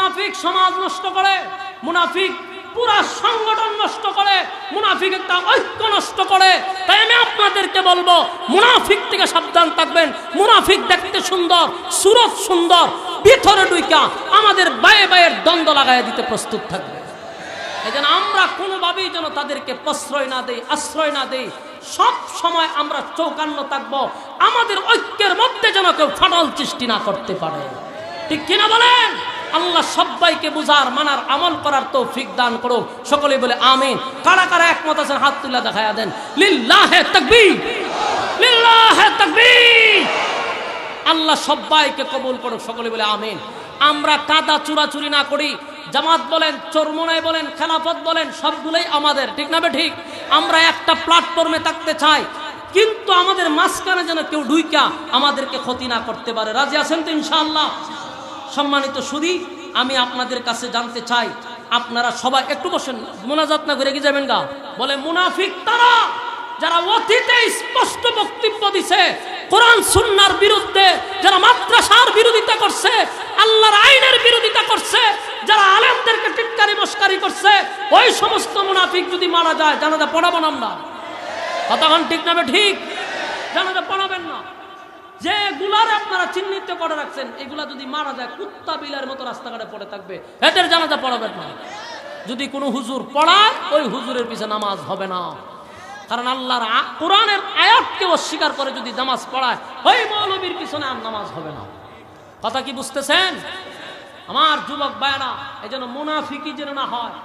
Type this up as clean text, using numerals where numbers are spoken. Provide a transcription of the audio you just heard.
মুনাফিক সমাজ নষ্ট করে, মুনাফিক পুরা সংগঠন নষ্ট করে, মুনাফিক একটা ঐক্য নষ্ট করে। তাই আমি আপনাদেরকে বলবো মুনাফিক থেকে সাবধান থাকবেন। মুনাফিক দেখতে সুন্দর, সুরত সুন্দর, ভিতরে ঢুইকা আমাদের বায়ে বায়ের দ্বন্দ্ব লাগাই দিতে প্রস্তুত থাকবে। এই জন্য আমরা কোনোভাবেই যেন তাদেরকে প্রশ্রয় না দেই, আশ্রয় না দেই। সব সময় আমরা চৌকান্ন থাকবো, আমাদের ঐক্যের মধ্যে যেন কেউ ফাটল সৃষ্টি না করতে পারে। ঠিক কিনা বলেন? আল্লাহ সবাইকে বুঝার, মানার, আমল করার তৌফিক দান করুক। সকলেই বলে আমিন। কারা কারা একমত আছেন হাত তুলে দেখায়া দেন। লিল্লাহে তাকবীর, লিল্লাহে তাকবীর। আল্লাহ সবাইকে কবুল করুক। সকলে বলে আমিন। আমরা কাদা চুরাচুরি না করি। জামাত বলেন, চরমোনাই বলেন, খেলাফত বলেন, সবগুলোই আমাদের, ঠিক না ঠিক? আমরা একটা প্ল্যাটফর্মে থাকতে চাই, কিন্তু আমাদের মাঝখানে যেন কেউ ঢুইকা আমাদেরকে ক্ষতি না করতে পারে। রাজি আছেন তো ইনশাআল্লাহ? সম্মানিত সুধী, আমি আপনাদের কাছে জানতে চাই, আপনারা সবাই একটু বসেন, মোনাজাত না করে কি যাবেন গা? বলে মুনাফিক তারা যারা অতীতে স্পষ্ট বক্তব্য দিছে কোরআন সুন্নাহর বিরুদ্ধে, যারা মাদ্রাসার বিরোধিতা করছে, আল্লাহর আইনের বিরোধিতা করছে, যারা আলেমদেরকে টিটকারি মস্কারি করছে, ওই সমস্ত মুনাফিক যদি মারা যায় জানাজা পড়াবো না আমরা। কতক্ষণ ঠিক না ঠিক? জানাজা পড়াবেন না। যেগুলার আপনারা চিহ্নিত করে রাখছেন, এগুলা যদি মারা যায় কুত্তা বিলের মতো রাস্তাঘাটে পড়ে থাকবে, এদের জানাজা পড়াবেন না। যদি কোনো হুজুর পড়ায়, ওই হুজুরের পিছে নামাজ হবে না। কারণ আল্লাহর কোরআনের আয়াতকে অস্বীকার করে যদি নামাজ পড়ায়, ওই মৌলবীর পিছনে আর নামাজ হবে না। কথা কি বুঝতেছেন আমার যুবক ভাইরা? এই জন্য মুনাফিকি যেন না হয়।